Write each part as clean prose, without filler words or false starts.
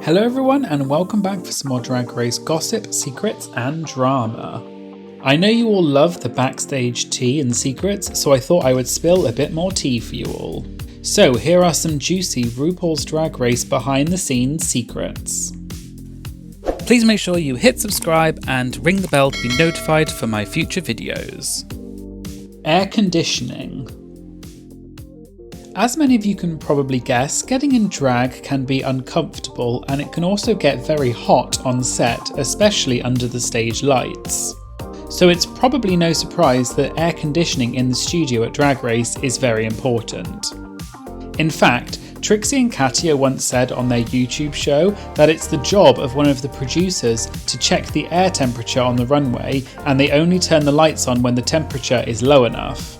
Hello everyone and welcome back for some more Drag Race gossip, secrets and drama. I know you all love the backstage tea and secrets, so I thought I would spill a bit more tea for you all. So here are some juicy RuPaul's Drag Race behind the scenes secrets. Please make sure you hit subscribe and ring the bell to be notified for my future videos. Air conditioning. As many of you can probably guess, getting in drag can be uncomfortable and it can also get very hot on set, especially under the stage lights. So it's probably no surprise that air conditioning in the studio at Drag Race is very important. In fact, Trixie and Katya once said on their YouTube show that it's the job of one of the producers to check the air temperature on the runway and they only turn the lights on when the temperature is low enough.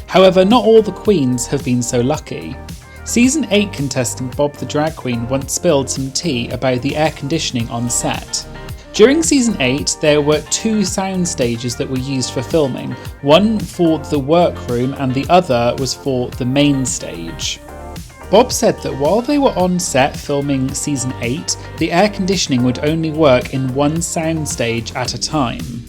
However, not all the queens have been so lucky. Season 8 contestant Bob the Drag Queen once spilled some tea about the air conditioning on set. During Season 8, there were two sound stages that were used for filming, one for the workroom and the other was for the main stage. Bob said that while they were on set filming Season 8, the air conditioning would only work in one sound stage at a time.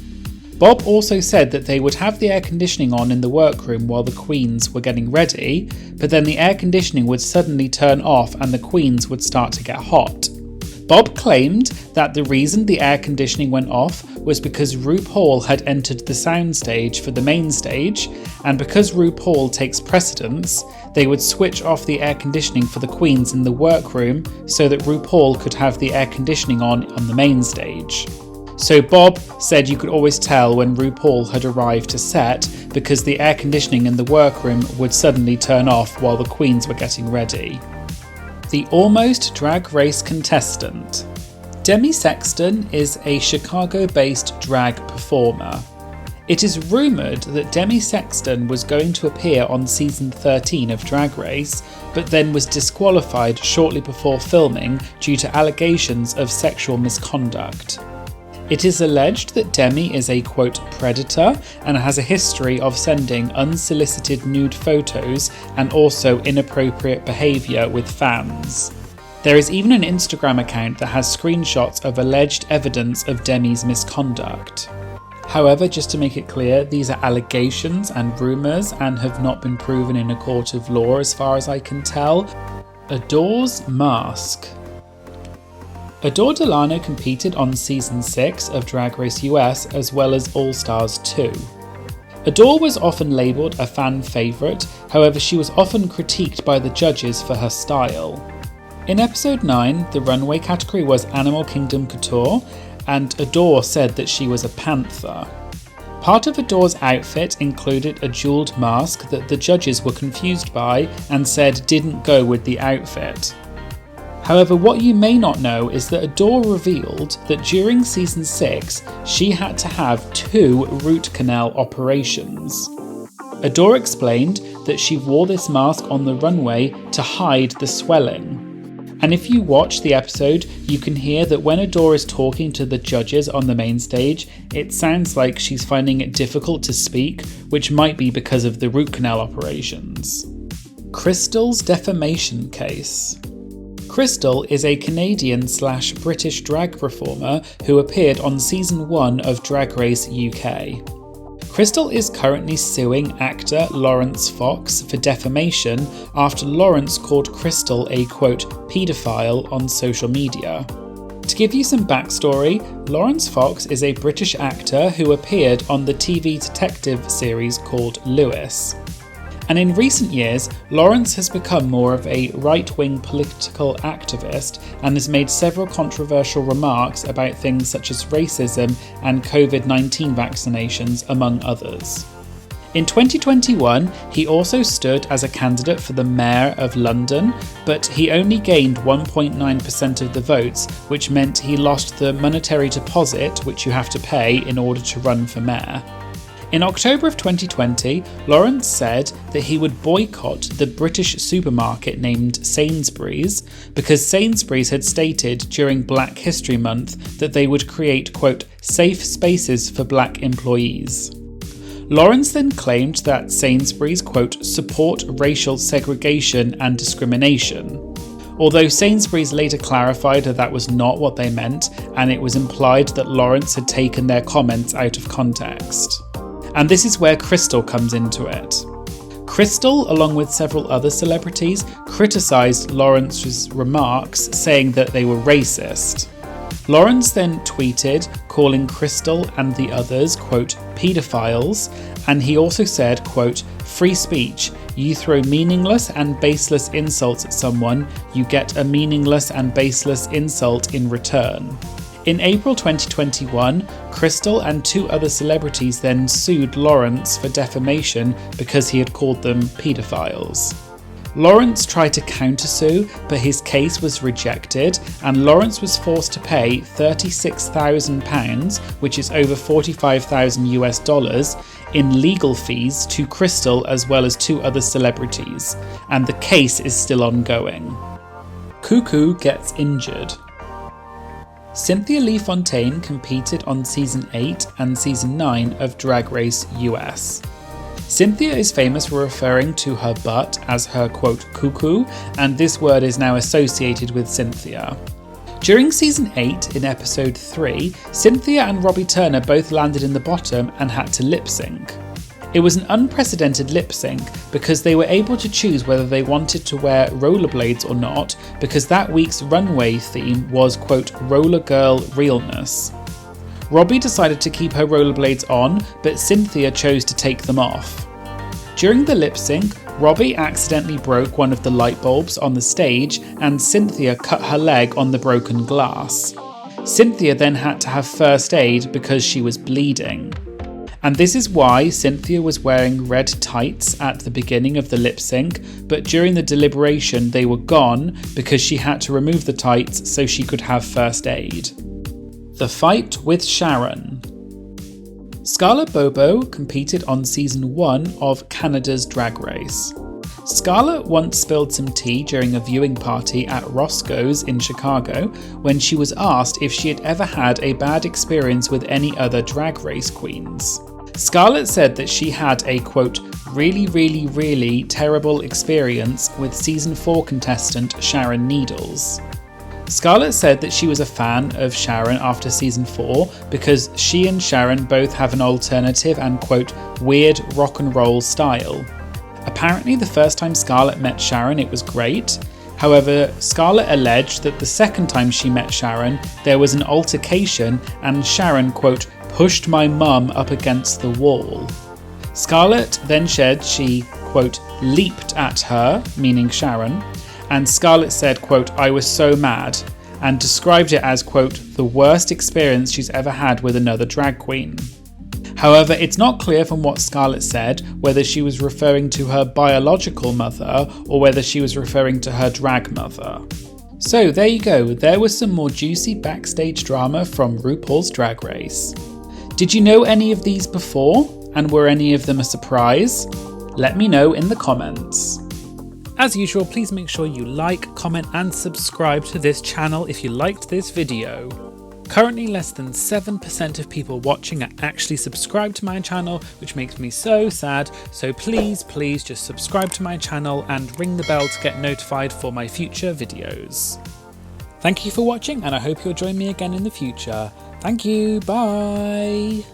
Bob also said that they would have the air conditioning on in the workroom while the queens were getting ready, but then the air conditioning would suddenly turn off and the queens would start to get hot. Bob claimed that the reason the air conditioning went off was because RuPaul had entered the soundstage for the main stage, and because RuPaul takes precedence, they would switch off the air conditioning for the queens in the workroom so that RuPaul could have the air conditioning on the main stage. So Bob said you could always tell when RuPaul had arrived to set because the air conditioning in the workroom would suddenly turn off while the queens were getting ready. The almost Drag Race contestant. Demi Sexton is a Chicago-based drag performer. It is rumoured that Demi Sexton was going to appear on season 13 of Drag Race, but then was disqualified shortly before filming due to allegations of sexual misconduct. It is alleged that Demi is a quote predator and has a history of sending unsolicited nude photos and also inappropriate behaviour with fans. There is even an Instagram account that has screenshots of alleged evidence of Demi's misconduct. However, just to make it clear, these are allegations and rumours and have not been proven in a court of law as far as I can tell. Adore's mask. Adore Delano competed on Season 6 of Drag Race US as well as All Stars 2. Adore was often labelled a fan favourite, however she was often critiqued by the judges for her style. In episode 9, the runway category was Animal Kingdom Couture, and Adore said that she was a panther. Part of Adore's outfit included a jewelled mask that the judges were confused by and said didn't go with the outfit. However, what you may not know is that Adore revealed that during Season 6, she had to have 2 root canal operations. Adore explained that she wore this mask on the runway to hide the swelling. And if you watch the episode, you can hear that when Adore is talking to the judges on the main stage, it sounds like she's finding it difficult to speak, which might be because of the root canal operations. Crystal's defamation case. Crystal is a Canadian/British drag performer who appeared on Season 1 of Drag Race UK. Crystal is currently suing actor Laurence Fox for defamation after Laurence called Crystal a quote paedophile on social media. To give you some backstory, Laurence Fox is a British actor who appeared on the TV detective series called Lewis. And in recent years, Laurence has become more of a right-wing political activist and has made several controversial remarks about things such as racism and COVID-19 vaccinations, among others. In 2021, he also stood as a candidate for the Mayor of London, but he only gained 1.9% of the votes, which meant he lost the monetary deposit which you have to pay in order to run for mayor. In October of 2020, Laurence said that he would boycott the British supermarket named Sainsbury's because Sainsbury's had stated during Black History Month that they would create, quote, safe spaces for black employees. Laurence then claimed that Sainsbury's, quote, support racial segregation and discrimination. although Sainsbury's later clarified that that was not what they meant, and it was implied that Laurence had taken their comments out of context. And this is where Crystal comes into it. Crystal, along with several other celebrities, criticised Laurence's remarks, saying that they were racist. Laurence then tweeted, calling Crystal and the others, quote, paedophiles, and he also said, quote, free speech. You throw meaningless and baseless insults at someone, you get a meaningless and baseless insult in return. In April 2021, Crystal and 2 other celebrities then sued Laurence for defamation because he had called them paedophiles. Laurence tried to countersue, but his case was rejected, and Laurence was forced to pay £36,000, which is over $45,000 in legal fees to Crystal as well as 2 other celebrities, and the case is still ongoing. CuCu gets injured. Cynthia Lee Fontaine competed on Season 8 and Season 9 of Drag Race US. Cynthia is famous for referring to her butt as her, quote, CuCu, and this word is now associated with Cynthia. During Season 8, in Episode 3, Cynthia and Robbie Turner both landed in the bottom and had to lip-sync. It was an unprecedented lip-sync because they were able to choose whether they wanted to wear rollerblades or not, because that week's runway theme was, quote, roller girl realness. Robbie decided to keep her rollerblades on, but Cynthia chose to take them off. During the lip sync, Robbie accidentally broke one of the light bulbs on the stage, and Cynthia cut her leg on the broken glass. Cynthia then had to have first aid because she was bleeding. And this is why Cynthia was wearing red tights at the beginning of the lip sync, but during the deliberation they were gone because she had to remove the tights so she could have first aid. The fight with Sharon. Scarlett BoBo competed on Season 1 of Canada's Drag Race. Scarlett once spilled some tea during a viewing party at Roscoe's in Chicago when she was asked if she had ever had a bad experience with any other Drag Race queens. Scarlett said that she had a, quote, really terrible experience with Season 4 contestant Sharon Needles. Scarlett said that she was a fan of Sharon after Season 4 because she and Sharon both have an alternative and, quote, weird rock and roll style. Apparently the first time Scarlett met Sharon it was great. However, Scarlett alleged that the second time she met Sharon there was an altercation and Sharon, quote, pushed my mum up against the wall. Scarlett then said she, quote, leaped at her, meaning Sharon, and Scarlett said, quote, I was so mad, and described it as, quote, the worst experience she's ever had with another drag queen. However, it's not clear from what Scarlett said whether she was referring to her biological mother or whether she was referring to her drag mother. So there you go, there was some more juicy backstage drama from RuPaul's Drag Race. Did you know any of these before? And were any of them a surprise? Let me know in the comments. As usual, please make sure you like, comment and subscribe to this channel if you liked this video. Currently less than 7% of people watching are actually subscribed to my channel, which makes me so sad, so please just subscribe to my channel and ring the bell to get notified for my future videos. Thank you for watching and I hope you'll join me again in the future. Thank you, bye!